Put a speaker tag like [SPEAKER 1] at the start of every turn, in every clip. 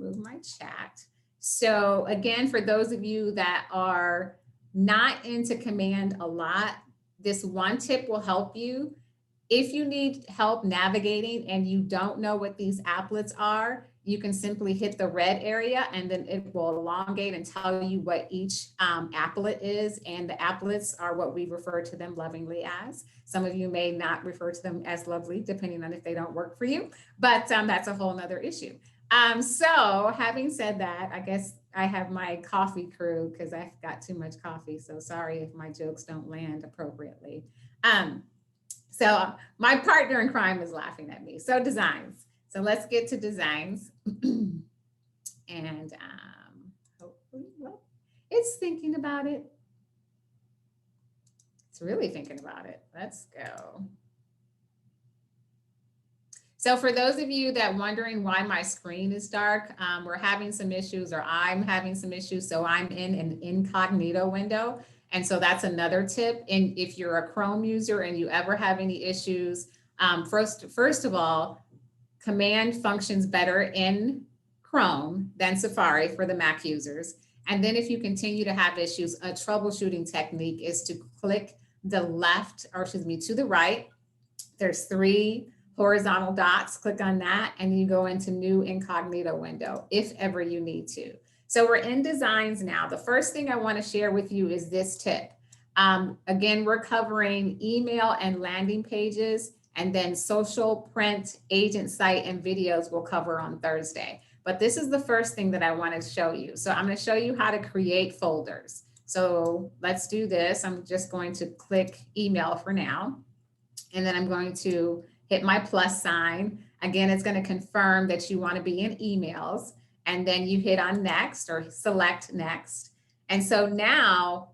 [SPEAKER 1] remove my chat. So again, for those of you that are not into command a lot, this one tip will help you. If you need help navigating and you don't know what these applets are, you can simply hit the red area and then it will elongate and tell you what each applet is. And the applets are what we refer to them lovingly as. Some of you may not refer to them as lovely, depending on if they don't work for you, but that's a whole nother issue. So having said that, I guess I have my coffee crew because I've got too much coffee. So sorry if my jokes don't land appropriately. So my partner in crime is laughing at me. So designs. So let's get to designs. And hopefully, well, it's thinking about it. It's really thinking about it. Let's go. So for those of you that wondering why my screen is dark, we're having some issues, or I'm having some issues. So I'm in an incognito window. And so that's another tip. And if you're a Chrome user and you ever have any issues, first of all, command functions better in Chrome than Safari for the Mac users. And then if you continue to have issues, a troubleshooting technique is to click the left, or excuse me, to the right. There's 3 horizontal dots, click on that, and you go into new incognito window if ever you need to. So we're in designs now. The first thing I want to share with you is this tip. Again, we're covering email and landing pages, and then social, print, agent site, and videos we'll cover on Thursday. But this is the first thing that I want to show you. So I'm going to show you how to create folders. So let's do this. I'm just going to click email for now. And then I'm going to hit my plus sign. Again, it's going to confirm that you want to be in emails. And then you hit on next or select next. And so now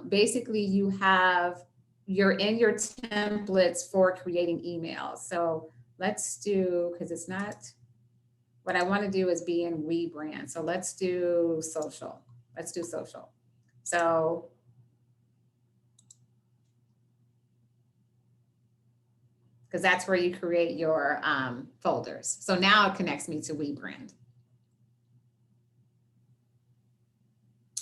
[SPEAKER 1] basically you're in your templates for creating emails. So let's do, because it's not, what I want to do is be in WeBrand. So let's do social. Let's do social. So because that's where you create your folders. So now it connects me to WeBrand.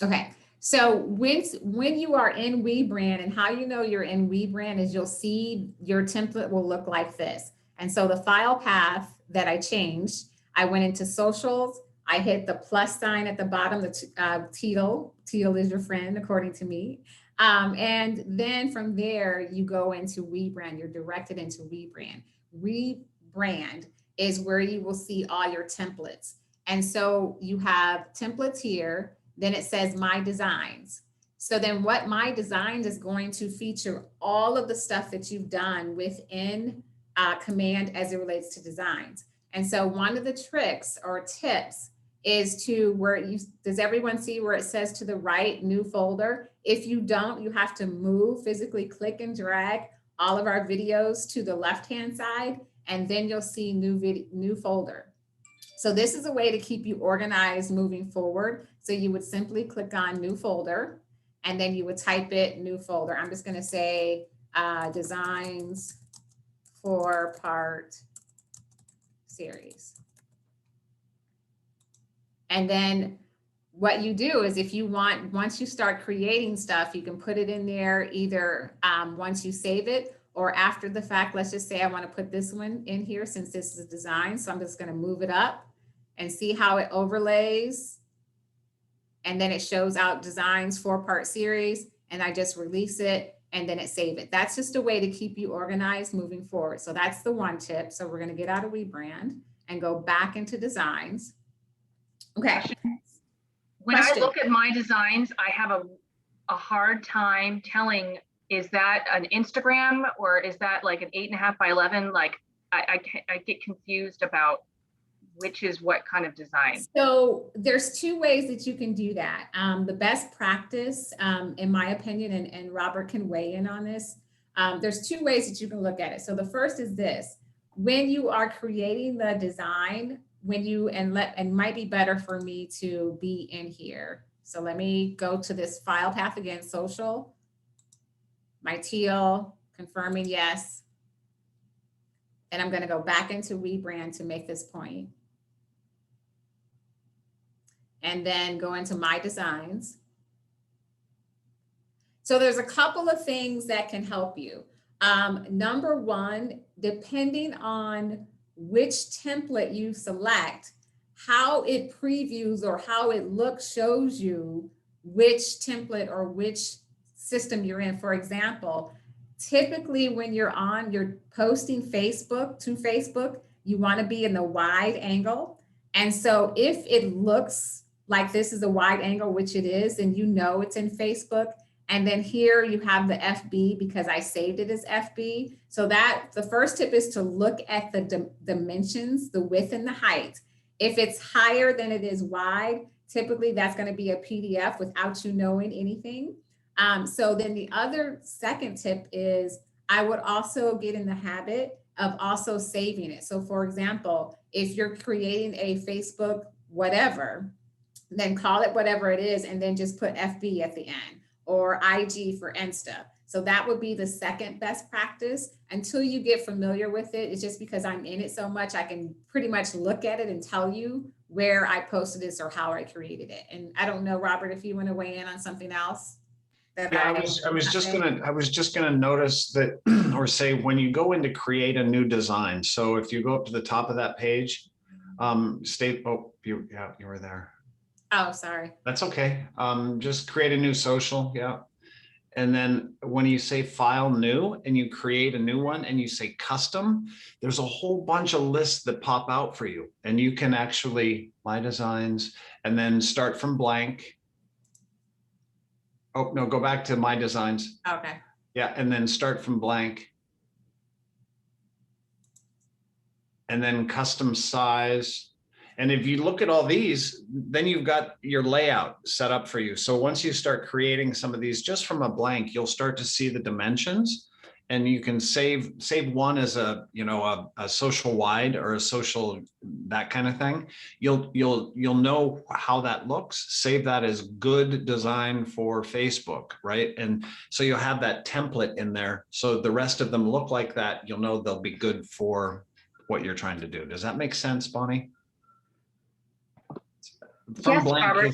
[SPEAKER 1] Okay, so when you are in WeBrand, and how you know you're in WeBrand is you'll see your template will look like this. And so the file path that I changed, I went into socials, I hit the plus sign at the bottom, the Teal is your friend, according to me. And then from there, you go into WeBrand, you're directed into WeBrand. WeBrand is where you will see all your templates. And so you have templates here, then it says My Designs. So then what My Designs is going to feature all of the stuff that you've done within Command as it relates to designs. And so one of the tricks or tips is to does everyone see where it says to the right, new folder? If you don't, you have to physically click and drag all of our videos to the left-hand side, and then you'll see new folder. So this is a way to keep you organized moving forward. So you would simply click on new folder, and then you would type it new folder. I'm just going to say designs for part series. And then what you do is if you want, once you start creating stuff, you can put it in there either once you save it or after the fact. Let's just say I want to put this one in here since this is a design. So I'm just going to move it up and see how it overlays. And then it shows out designs 4-part series, and I just release it and then it save it. That's just a way to keep you organized moving forward. So that's the one tip. So we're going to get out of WeBrand and go back into designs. Okay.
[SPEAKER 2] When I look at my designs, I have a hard time telling, is that an Instagram or is that like an 8.5 by 11? Like I get confused about which is what kind of design.
[SPEAKER 1] So there's 2 ways that you can do that. The best practice, in my opinion, and Robert can weigh in on this, there's 2 ways that you can look at it. So the first is this: when you are creating the design, and might be better for me to be in here. So let me go to this file path again, social, my teal, confirming yes. And I'm going to go back into WeBrand to make this point. and then go into my designs. So there's a couple of things that can help you. Number one, depending on which template you select, how it previews or how it looks shows you which template or which system you're in. For example, typically when you're posting Facebook to Facebook, you want to be in the wide angle. And so if it looks like this is a wide angle, which it is, then you know it's in Facebook. And then here you have the FB because I saved it as FB. So that the first tip is to look at the dimensions, the width and the height. If it's higher than it is wide, typically that's going to be a PDF without you knowing anything. So then the other second tip is I would also get in the habit of also saving it. So for example, if you're creating a Facebook whatever, then call it whatever it is and then just put FB at the end, or IG for Insta. So that would be the second best practice until you get familiar with it. It's just because I'm in it so much, I can pretty much look at it and tell you where I posted this or how I created it. And I don't know, Robert, if you want to weigh in on something else.
[SPEAKER 3] Yeah, I was just gonna notice that, or say when you go in to create a new design. So if you go up to the top of that page, you were there.
[SPEAKER 1] Oh, sorry.
[SPEAKER 3] That's okay. Just create a new social. Yeah. And then when you say file new and you create a new one and you say custom, there's a whole bunch of lists that pop out for you. And you can actually my designs and then start from blank. Oh, no, go back to my designs.
[SPEAKER 1] Okay.
[SPEAKER 3] Yeah. And then start from blank. And then custom size. And if you look at all these, then you've got your layout set up for you. So once you start creating some of these just from a blank, you'll start to see the dimensions, and you can save one as a social wide or a social, that kind of thing. You'll know how that looks. Save that as good design for Facebook, right? And so you'll have that template in there. So the rest of them look like that. You'll know they'll be good for what you're trying to do. Does that make sense, Bonnie?
[SPEAKER 2] Yes, Robert,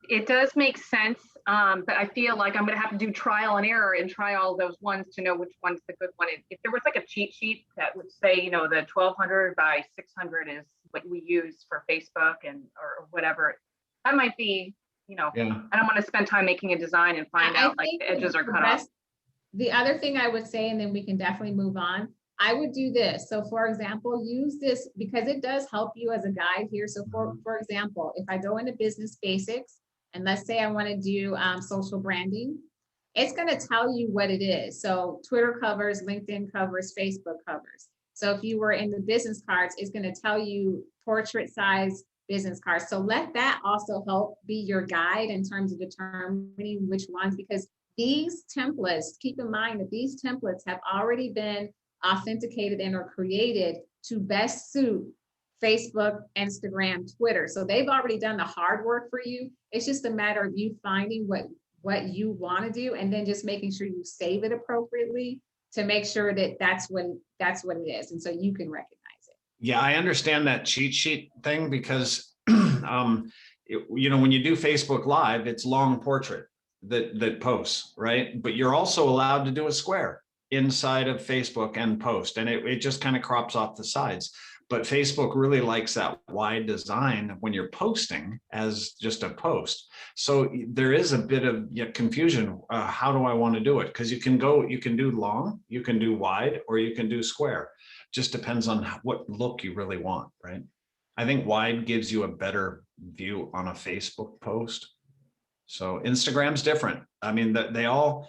[SPEAKER 2] it does make sense, but I feel like I'm going to have to do trial and error and try all those ones to know which one's the good one. If there was like a cheat sheet that would say, the 1200 by 600 is what we use for Facebook or whatever, that might be, yeah. I don't want to spend time making a design and find out like the edges are cut off.
[SPEAKER 1] The other thing I would say, and then we can definitely move on, I would do this. So for example, use this because it does help you as a guide here. So for example, if I go into business basics and let's say I want to do social branding, it's going to tell you what it is. So Twitter covers, LinkedIn covers, Facebook covers. So if you were in the business cards, it's going to tell you portrait size business cards. So let that also help be your guide in terms of determining which ones, because these templates, keep in mind that these templates have already been authenticated and or created to best suit Facebook, Instagram, Twitter. So they've already done the hard work for you. It's just a matter of you finding what you want to do and then just making sure you save it appropriately to make sure that that's what it is. And so you can recognize it.
[SPEAKER 3] Yeah, I understand that cheat sheet thing because, when you do Facebook Live, it's long portrait that posts, right? But you're also allowed to do a square inside of Facebook and post, and it just kind of crops off the sides. But Facebook really likes that wide design when you're posting as just a post. So there is a bit of confusion. How do I want to do it? Because you can do long, you can do wide, or you can do square. Just depends on what look you really want, right? I think wide gives you a better view on a Facebook post. So Instagram's different. I mean, they all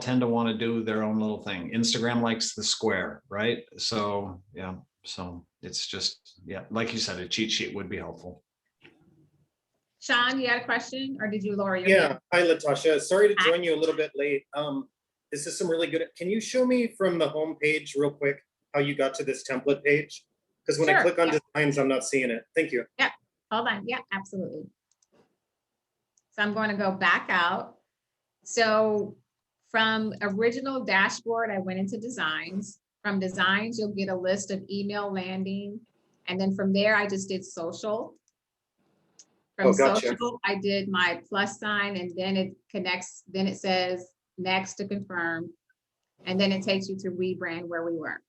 [SPEAKER 3] tend to want to do their own little thing. Instagram likes the square, right? So yeah, so it's just, like you said, a cheat sheet would be helpful.
[SPEAKER 1] Sean, you had a question, or did you lower your
[SPEAKER 4] hand?
[SPEAKER 1] Yeah,
[SPEAKER 4] hi Latasha. Sorry to join you a little bit late. This is some really good. Can you show me from the home page real quick how you got to this template page? Because when I click on designs, I'm not seeing it. Thank you.
[SPEAKER 1] Yeah, hold on. Yeah, absolutely. So I'm going to go back out. So from original dashboard, I went into designs. From designs, you'll get a list of email landing. And then from there, I just did social. From
[SPEAKER 4] Oh, gotcha.
[SPEAKER 1] social, I did my plus sign and then it connects, then it says next to confirm. And then it takes you to rebrand where we were.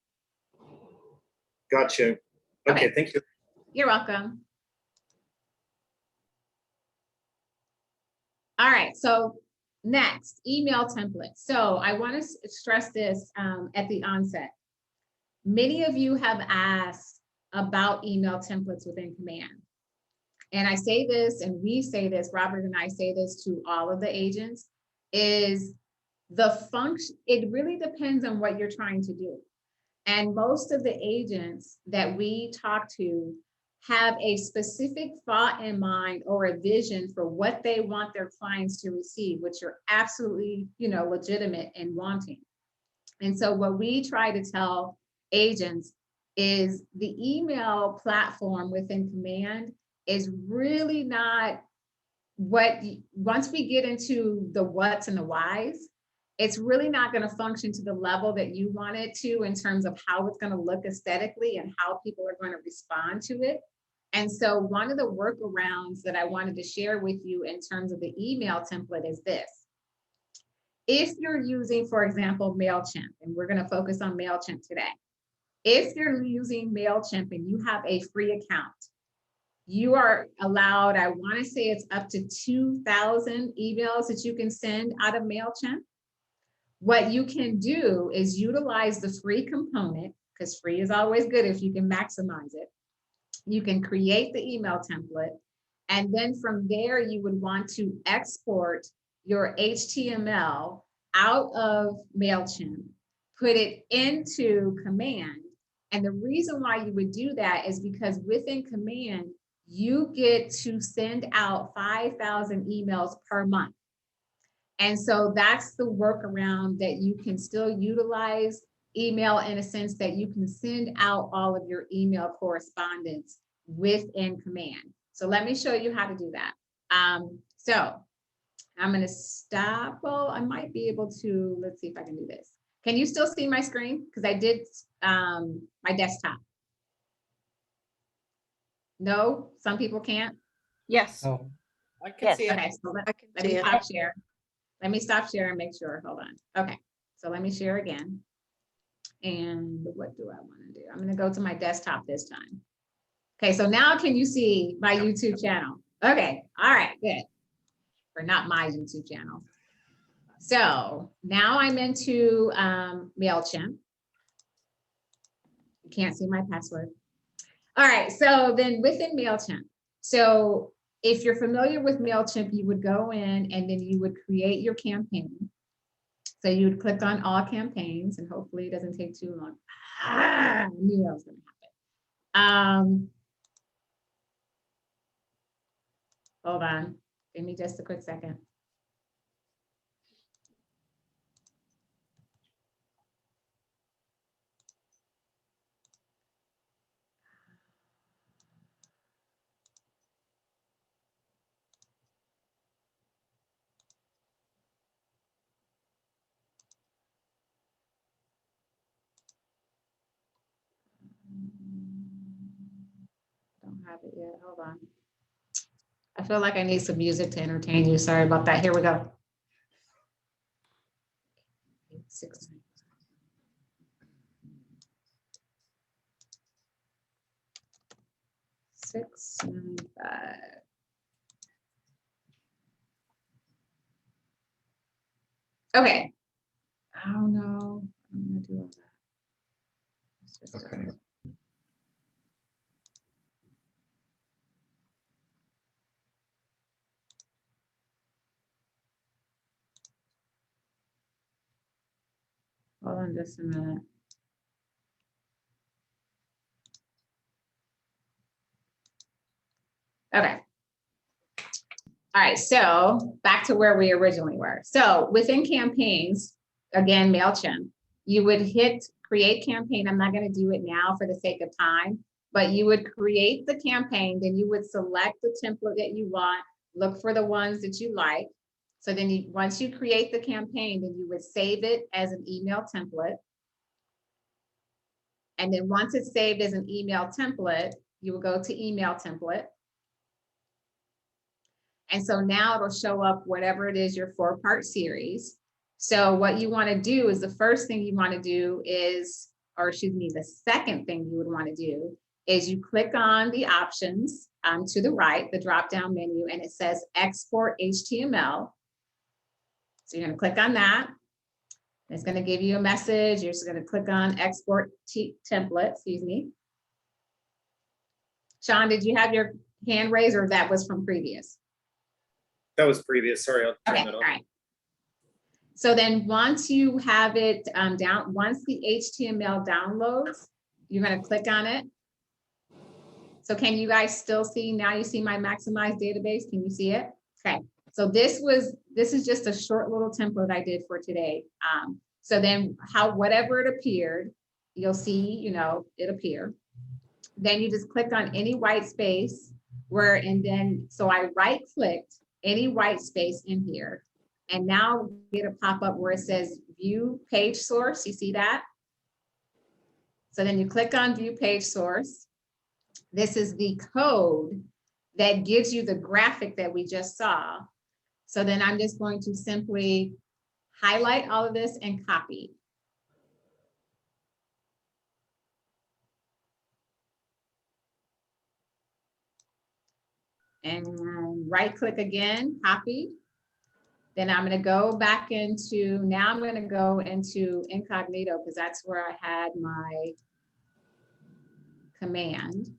[SPEAKER 4] Gotcha. Okay, thank you.
[SPEAKER 1] You're welcome. All right, so next, email template. So I want to stress this at the onset. Many of you have asked about email templates within Command. And I say this, and we say this, Robert and I say this to all of the agents, is the function, it really depends on what you're trying to do. And most of the agents that we talk to have a specific thought in mind or a vision for what they want their clients to receive, which are absolutely, legitimate and wanting. And so what we try to tell agents is the email platform within Command is really not once we get into the what's and the whys, it's really not going to function to the level that you want it to in terms of how it's going to look aesthetically and how people are going to respond to it. And so one of the workarounds that I wanted to share with you in terms of the email template is this. If you're using, for example, MailChimp, and we're going to focus on MailChimp today. If you're using MailChimp and you have a free account, you are allowed, I want to say it's up to 2,000 emails that you can send out of MailChimp. What you can do is utilize the free component, because free is always good if you can maximize it. You can create the email template, and then from there, you would want to export your HTML out of MailChimp, put it into Command. And the reason why you would do that is because within Command, you get to send out 5,000 emails per month. And so that's the workaround that you can still utilize email in a sense that you can send out all of your email correspondence within Command. So let me show you how to do that. So I'm going to stop. Well, I might be able to, let's see if I can do this. Can you still see my screen? Because I did my desktop. No, some people can't.
[SPEAKER 5] Yes.
[SPEAKER 6] Oh,
[SPEAKER 5] I can see it.
[SPEAKER 1] Okay, so
[SPEAKER 5] I can
[SPEAKER 1] let
[SPEAKER 5] see
[SPEAKER 1] me
[SPEAKER 5] it.
[SPEAKER 1] stop share. Let me stop share and make sure. Hold on. Okay, so let me share again. And what do I want to do? I'm going to go to my desktop this time. Okay, so now can you see my YouTube channel? Okay, all right, good. Or not my YouTube channel. So now I'm into MailChimp. You can't see my password. All right, so then within MailChimp. So if you're familiar with MailChimp, you would go in and then you would create your campaign. So you would click on all campaigns, and hopefully it doesn't take too long. I knew that was going to happen. Hold on, give me just a quick second. Don't have it yet, hold on. I feel like I need some music to entertain you. Sorry about that. Here we go. 6. Six, 9, 5. Okay. Oh no, I'm gonna do all that.
[SPEAKER 3] Okay.
[SPEAKER 1] Hold on just a minute. Okay. All right, so back to where we originally were. So within campaigns, again, MailChimp, you would hit create campaign. I'm not going to do it now for the sake of time, but you would create the campaign, then you would select the template that you want, look for the ones that you like. So then once you create the campaign, then you would save it as an email template. And then once it's saved as an email template, you will go to email template. And so now it'll show up whatever it is, your 4-part series. So what you want to do is the first thing you want to do is, or excuse me, the second thing you would want to do is you click on the options to the right, the drop-down menu, and it says Export HTML. So you're going to click on that. It's going to give you a message. You're just going to click on Export Template, excuse me. Sean, did you have your hand raised, or that was from previous?
[SPEAKER 4] That was previous. Sorry, I'll turn that
[SPEAKER 1] All
[SPEAKER 4] off.
[SPEAKER 1] right. So then once you have it once the HTML downloads, you're going to click on it. So can you guys still see? Now you see my maximized database. Can you see it? Okay. So this is just a short little template I did for today. So then whatever it appeared, you'll see, it appear. Then you just click on any white space so I right clicked any white space in here. And now get a pop-up where it says view page source. You see that? So then you click on view page source. This is the code that gives you the graphic that we just saw. So then I'm just going to simply highlight all of this and copy. And right click again, copy. Then I'm going to go back into, now I'm going to go into incognito because that's where I had my command.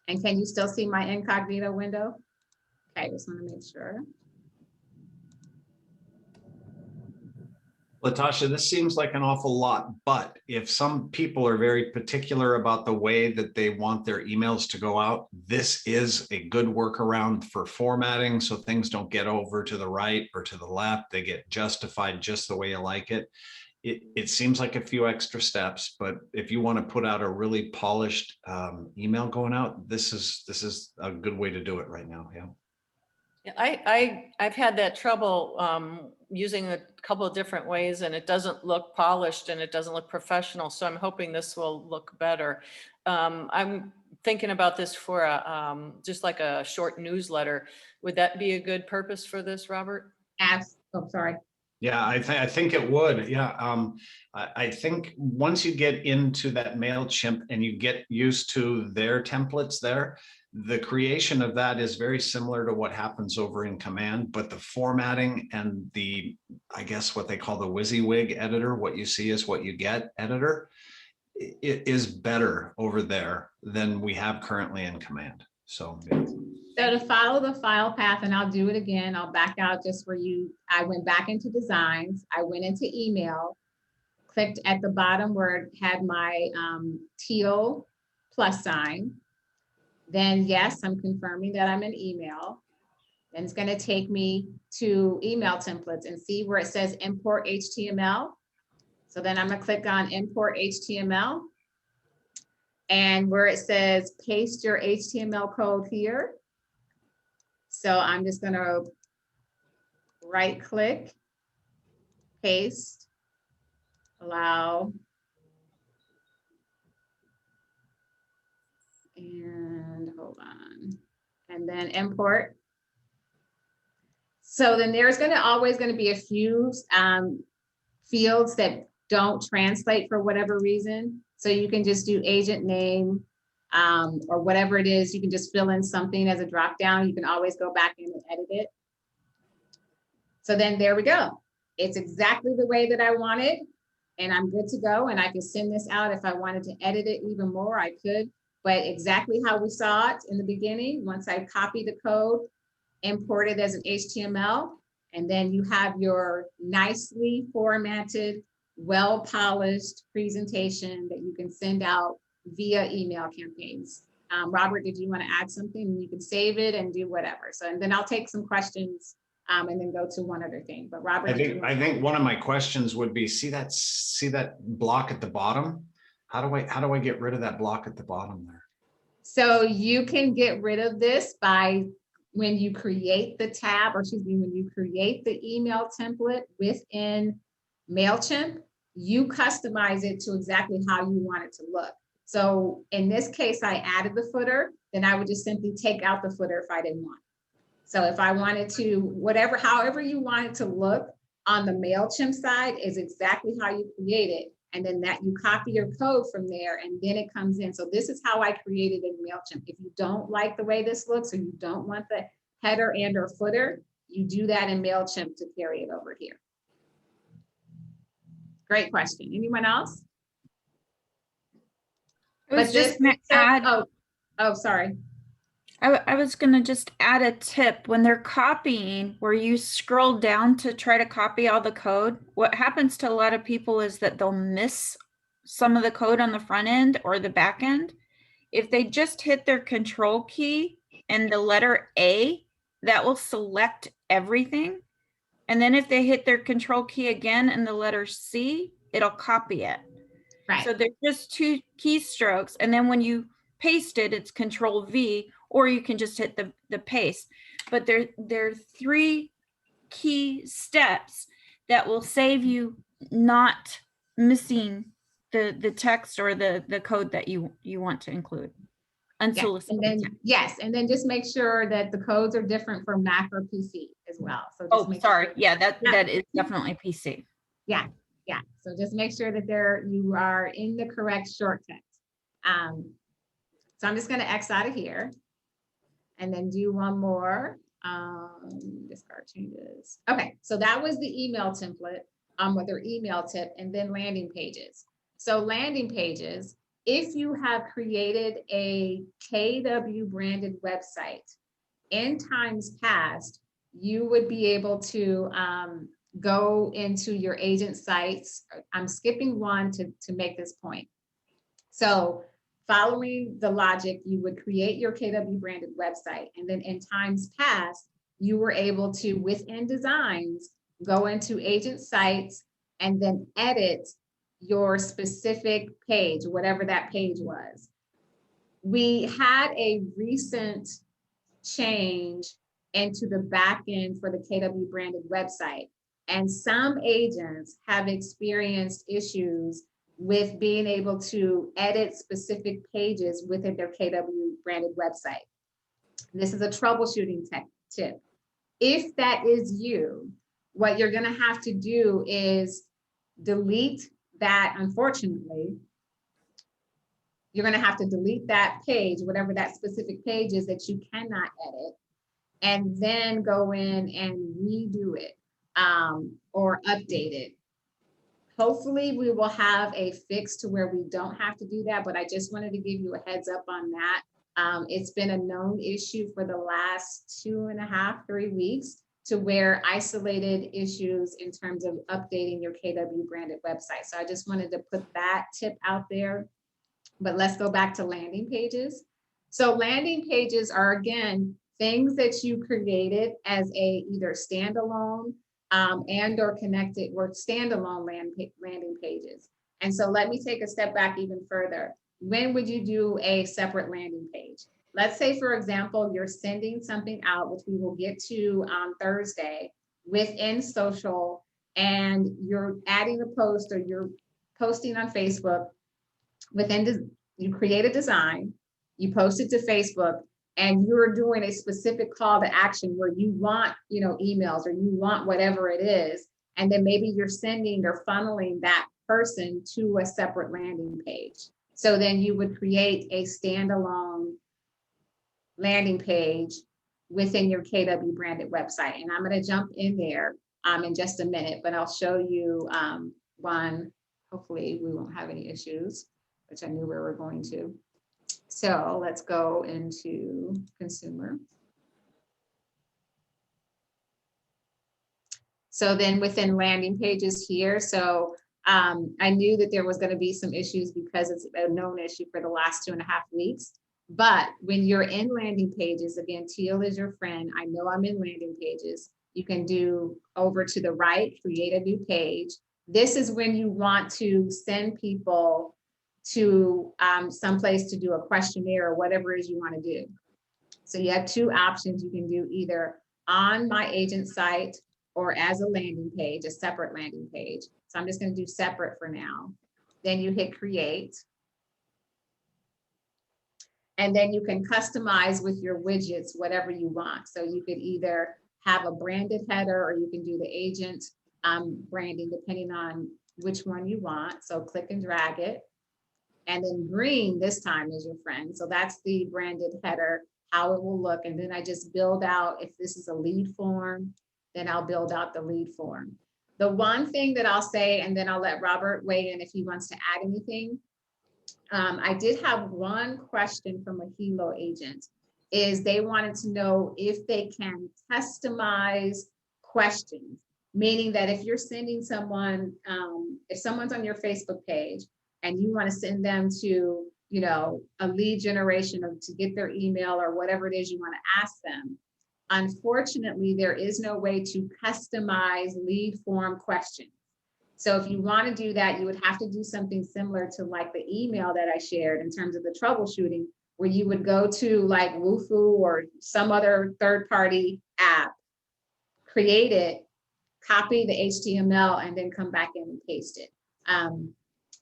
[SPEAKER 1] And can you still see my incognito window? Okay, just want to make sure.
[SPEAKER 3] Latasha, this seems like an awful lot, but if some people are very particular about the way that they want their emails to go out, this is a good workaround for formatting so things don't get over to the right or to the left. They get justified just the way you like it. It seems like a few extra steps, but if you want to put out a really polished email going out, this is a good way to do it right now. Yeah.
[SPEAKER 5] I've had that trouble using a couple of different ways, and it doesn't look polished and it doesn't look professional. So I'm hoping this will look better. I'm thinking about this for just like a short newsletter. Would that be a good purpose for this, Robert?
[SPEAKER 1] Sorry.
[SPEAKER 3] Yeah, I think it would. Yeah, I think once you get into that MailChimp and you get used to their templates there, the creation of that is very similar to what happens over in Command, but the formatting and the, I guess what they call the WYSIWYG editor, what you see is what you get editor, it is better over there than we have currently in Command. So, yeah.
[SPEAKER 1] So to follow the file path, and I'll do it again, I'll back out just for you. I went back into designs, I went into email, clicked at the bottom where it had my teal plus sign. Then yes, I'm confirming that I'm in email. Then it's going to take me to email templates and see where it says import HTML. So then I'm going to click on import HTML. And where it says paste your HTML code here. So I'm just going to right click, paste, allow. And hold on, and then import. So then there's always going to be a few fields that don't translate for whatever reason. So you can just do agent name or whatever it is. You can just fill in something as a drop down. You can always go back in and edit it. So then there we go. It's exactly the way that I wanted, and I'm good to go. And I can send this out if I wanted to edit it even more, I could. But exactly how we saw it in the beginning, once I copy the code, import it as an HTML, and then you have your nicely formatted, well-polished presentation that you can send out via email campaigns. Robert, did you want to add something? You can save it and do whatever. So, and then I'll take some questions and then go to one other thing. But Robert,
[SPEAKER 3] I think one of my questions would be, see that block at the bottom? How do I get rid of that block at the bottom there?
[SPEAKER 1] So you can get rid of this by when you create the tab, or excuse me, when you create the email template within MailChimp, you customize it to exactly how you want it to look. So in this case, I added the footer. then I would just simply take out the footer if I didn't want it. So if I wanted to, however you want it to look on the MailChimp side is exactly how you create it. And then that you copy your code from there and then it comes in. So this is how I created in MailChimp. If you don't like the way this looks or you don't want the header and or footer, you do that in MailChimp to carry it over here. Great question. Anyone else?
[SPEAKER 6] I was just gonna add.
[SPEAKER 1] Oh, sorry.
[SPEAKER 6] I was gonna just add a tip. When they're copying, where you scroll down to try to copy all the code, what happens to a lot of people is that they'll miss some of the code on the front end or the back end. If they just hit their control key and the letter A, that will select everything. And then if they hit their control key again and the letter C, it'll copy it.
[SPEAKER 1] Right.
[SPEAKER 6] So there's just two keystrokes. And then when you paste it, it's control V, or you can just hit the paste. But there are 3 key steps that will save you not missing the text or the code that you want to include. Unsolicited.
[SPEAKER 1] And then just make sure that the codes are different for Mac or PC as well. So just
[SPEAKER 6] sorry.
[SPEAKER 1] sure.
[SPEAKER 6] Yeah, that is definitely PC.
[SPEAKER 1] Yeah. So just make sure that you are in the correct shortcuts. So I'm just going to X out of here and then do one more. Discard changes. Okay, so that was the email template with their email tip, and then landing pages. So landing pages, if you have created a KW branded website in times past, you would be able to go into your agent sites. I'm skipping one to make this point. So following the logic, you would create your KW branded website. And then in times past, you were able to, within designs, go into agent sites and then edit your specific page, whatever that page was. We had a recent change into the back end for the KW branded website. And some agents have experienced issues with being able to edit specific pages within their KW branded website. This is a troubleshooting tip. If that is you, what you're gonna have to do is delete that, unfortunately. You're gonna have to delete that page, whatever that specific page is that you cannot edit, and then go in and redo it or update it. Hopefully we will have a fix to where we don't have to do that, but I just wanted to give you a heads up on that. It's been a known issue for the last 2.5, 3 weeks to where isolated issues in terms of updating your KW branded website. So I just wanted to put that tip out there, but let's go back to landing pages. So landing pages are, again, things that you created as a either standalone and or connected or standalone landing pages. And so let me take a step back even further. When would you do a separate landing page? Let's say, for example, you're sending something out, which we will get to on Thursday, within social, and you're adding a post or you're posting on Facebook. You create a design, you post it to Facebook, and you're doing a specific call to action where you want, emails or you want whatever it is. And then maybe you're sending or funneling that person to a separate landing page. So then you would create a standalone landing page within your KW branded website. And I'm going to jump in there in just a minute, but I'll show you one. Hopefully we won't have any issues, which I knew we were going to. So let's go into consumer. So then within landing pages here, so I knew that there was going to be some issues because it's a known issue for the last 2.5 weeks. But when you're in landing pages, again, Teal is your friend. I know I'm in landing pages. You can do over to the right, create a new page. This is when you want to send people to someplace to do a questionnaire or whatever it is you want to do. So you have 2 options. You can do either on my agent site or as a landing page, a separate landing page. So I'm just going to do separate for now. Then you hit create. And then you can customize with your widgets, whatever you want. So you could either have a branded header or you can do the agent branding depending on which one you want. So click and drag it. And then green this time is your friend. So that's the branded header, how it will look. And then I just build out, if this is a lead form, then I'll build out the lead form. The one thing that I'll say, and then I'll let Robert weigh in if he wants to add anything. I did have one question from a Hilo agent, is they wanted to know if they can customize questions, meaning that if you're sending someone, if someone's on your Facebook page and you want to send them to, you know, a lead generation or to get their email or whatever it is you want to ask them, unfortunately, there is no way to customize lead form questions. So if you want to do that, you would have to do something similar to like the email that I shared in terms of the troubleshooting, where you would go to like Woofu or some other third-party app, create it, copy the HTML, and then come back in and paste it.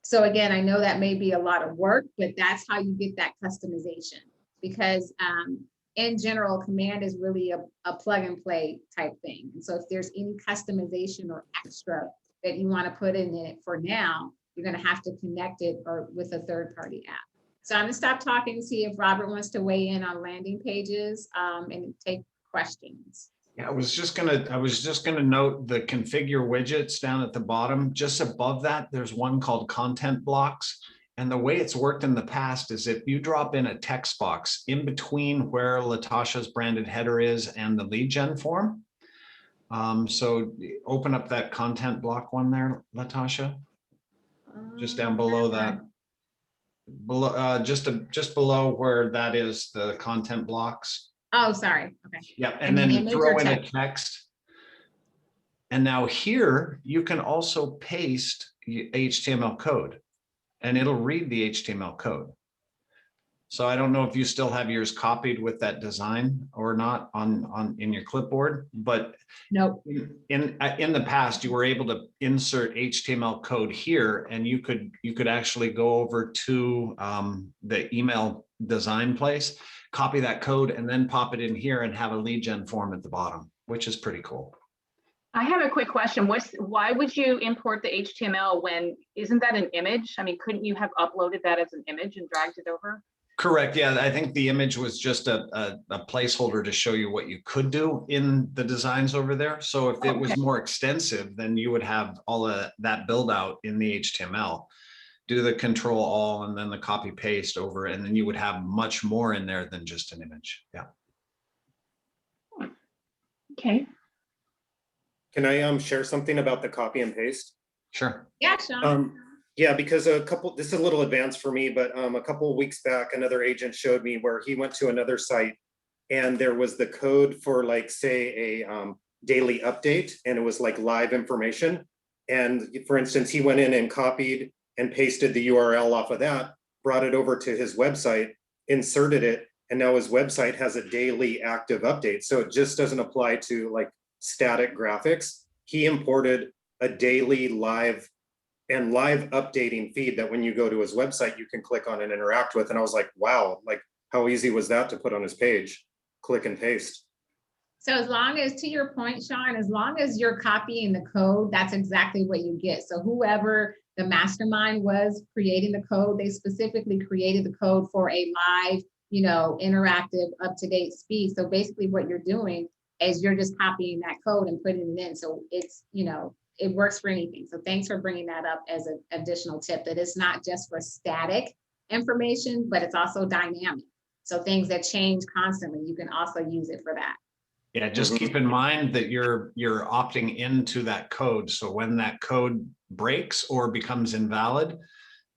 [SPEAKER 1] So again, I know that may be a lot of work, but that's how you get that customization. Because in general, command is really a plug and play type thing. And so if there's any customization or extra that you want to put in it for now, you're going to have to connect it or with a third-party app. So I'm going to stop talking and see if Robert wants to weigh in on landing pages and take questions.
[SPEAKER 3] Yeah, I was just gonna note the configure widgets down at the bottom. Just above that, there's one called content blocks. And the way it's worked in the past is if you drop in a text box in between where Latasha's branded header is and the lead gen form. So open up that content block one there, Latasha, just down below that. Below, just below where that is, the content blocks.
[SPEAKER 1] Oh, sorry. Okay.
[SPEAKER 3] Yep, and then throw in a text. And now here, you can also paste HTML code and it'll read the HTML code. So I don't know if you still have yours copied with that design or not in your clipboard, but
[SPEAKER 1] nope.
[SPEAKER 3] In the past, you were able to insert HTML code here, and you could actually go over to the email design place, copy that code, and then pop it in here and have a lead gen form at the bottom, which is pretty cool.
[SPEAKER 2] I have a quick question. Why would you import the HTML when, isn't that an image? I mean, couldn't you have uploaded that as an image and dragged it over?
[SPEAKER 3] Correct. Yeah, I think the image was just a placeholder to show you what you could do in the designs over there. So if it was more extensive, then you would have all of that build out in the HTML. Do the control all and then the copy paste over, and then you would have much more in there than just an image. Yeah.
[SPEAKER 2] Okay.
[SPEAKER 4] Can I share something about the copy and paste?
[SPEAKER 3] Sure.
[SPEAKER 1] Yeah, Sean.
[SPEAKER 4] Yeah, because this is a little advanced for me, but a couple of weeks back, another agent showed me where he went to another site and there was the code for like, say, a daily update, and it was like live information. And for instance, he went in and copied and pasted the URL off of that, brought it over to his website, inserted it, and now his website has a daily active update. So it just doesn't apply to like static graphics. He imported a daily live updating feed that when you go to his website, you can click on and interact with. And I was like, wow, like how easy was that to put on his page? Click and paste.
[SPEAKER 1] So as long as, to your point, Sean, as long as you're copying the code, that's exactly what you get. So whoever the mastermind was creating the code, they specifically created the code for a live, you know, interactive, up-to-date speed. So basically what you're doing is you're just copying that code and putting it in. So it's, you know, it works for anything. So thanks for bringing that up as an additional tip, that it's not just for static information, but it's also dynamic. So things that change constantly, you can also use it for that.
[SPEAKER 3] Yeah, just keep in mind that you're opting into that code. So when that code breaks or becomes invalid,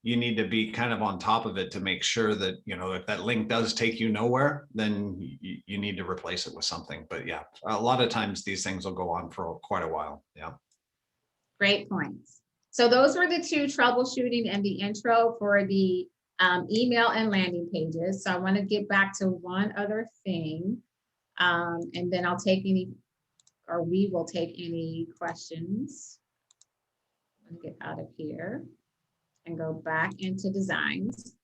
[SPEAKER 3] you need to be kind of on top of it to make sure that, you know, if that link does take you nowhere, then you need to replace it with something. But yeah, a lot of times these things will go on for quite a while. Yeah.
[SPEAKER 1] Great points. So those were the two, troubleshooting and the intro for the email and landing pages. So I want to get back to one other thing, and then I'll take any, or we will take any questions. Let me get out of here and go back into designs.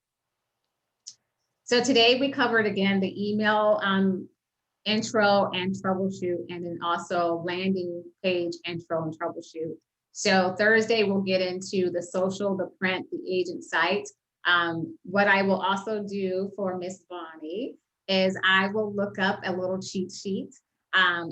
[SPEAKER 1] So today we covered again the email intro and troubleshoot, and then also landing page intro and troubleshoot. So Thursday we'll get into the social, the print, the agent site. What I will also do for Miss Bonnie is I will look up a little cheat sheet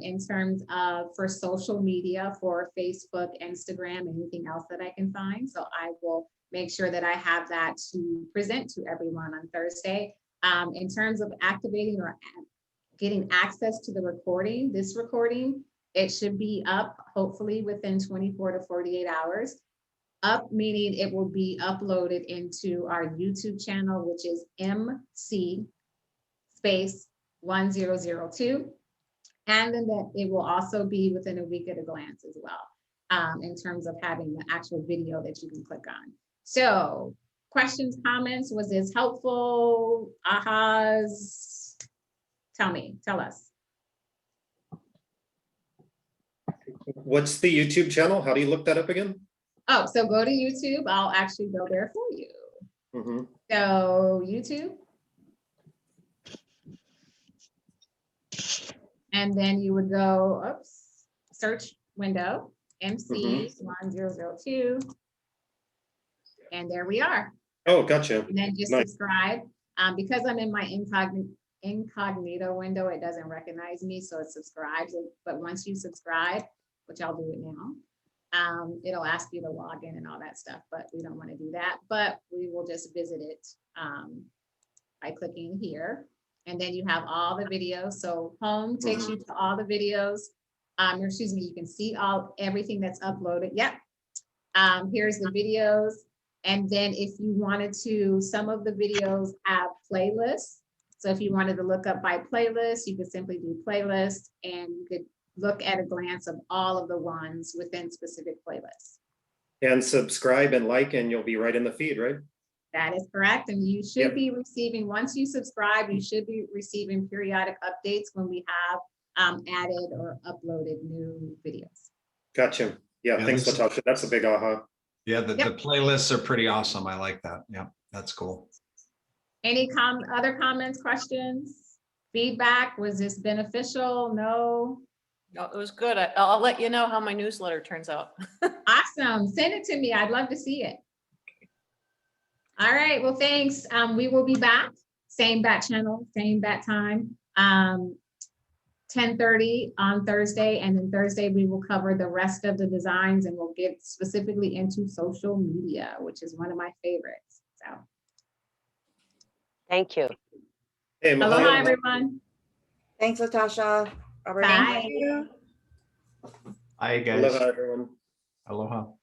[SPEAKER 1] in terms of for social media, for Facebook, Instagram, anything else that I can find. So I will make sure that I have that to present to everyone on Thursday. In terms of activating or getting access to the recording, this recording, it should be up hopefully within 24 to 48 hours. Up meaning it will be uploaded into our YouTube channel, which is MC space 1002. And then that it will also be within a week at a glance as well, in terms of having the actual video that you can click on. So questions, comments, was this helpful? Ahas? Tell us.
[SPEAKER 4] What's the YouTube channel? How do you look that up again?
[SPEAKER 1] Oh, so go to YouTube. I'll actually go there for you.
[SPEAKER 4] Mhm.
[SPEAKER 1] So YouTube. And then you would go, oops, search window, MC 1002. And there we are.
[SPEAKER 4] Oh, gotcha.
[SPEAKER 1] And then just
[SPEAKER 4] Nice.
[SPEAKER 1] subscribe. Because I'm in my incognito window, it doesn't recognize me, so it subscribes. But once you subscribe, which I'll do it now, it'll ask you to log in and all that stuff, but we don't want to do that. But we will just visit it by clicking here. And then you have all the videos. So home takes you to all the videos. Or excuse me, you can see everything that's uploaded. Yep. Here's the videos. And then if you wanted to, some of the videos have playlists. So if you wanted to look up by playlist, you could simply do playlist and you could look at a glance of all of the ones within specific playlists.
[SPEAKER 4] And subscribe and like, and you'll be right in the feed, right?
[SPEAKER 1] That is correct. And you should be receiving, once you subscribe, you should be receiving periodic updates when we have added or uploaded new videos.
[SPEAKER 4] Gotcha. Yeah, thanks, Latasha. That's a big aha.
[SPEAKER 3] Yeah, the playlists are pretty awesome. I like that. Yeah, that's cool.
[SPEAKER 1] Any other comments, questions, feedback? Was this beneficial? No?
[SPEAKER 5] No, it was good. I'll let you know how my newsletter turns out.
[SPEAKER 1] Awesome. Send it to me. I'd love to see it. All right. Well, thanks. We will be back. Same bat channel, same bat time. 10:30 on Thursday. And then Thursday, we will cover the rest of the designs and we'll get specifically into social media, which is one of my favorites. So.
[SPEAKER 7] Thank you.
[SPEAKER 4] Hey,
[SPEAKER 1] Aloha, everyone.
[SPEAKER 6] Thanks, Latasha. Robert,
[SPEAKER 1] Bye.
[SPEAKER 6] thank you.
[SPEAKER 3] Hi, guys.
[SPEAKER 4] Aloha, everyone.
[SPEAKER 3] Aloha.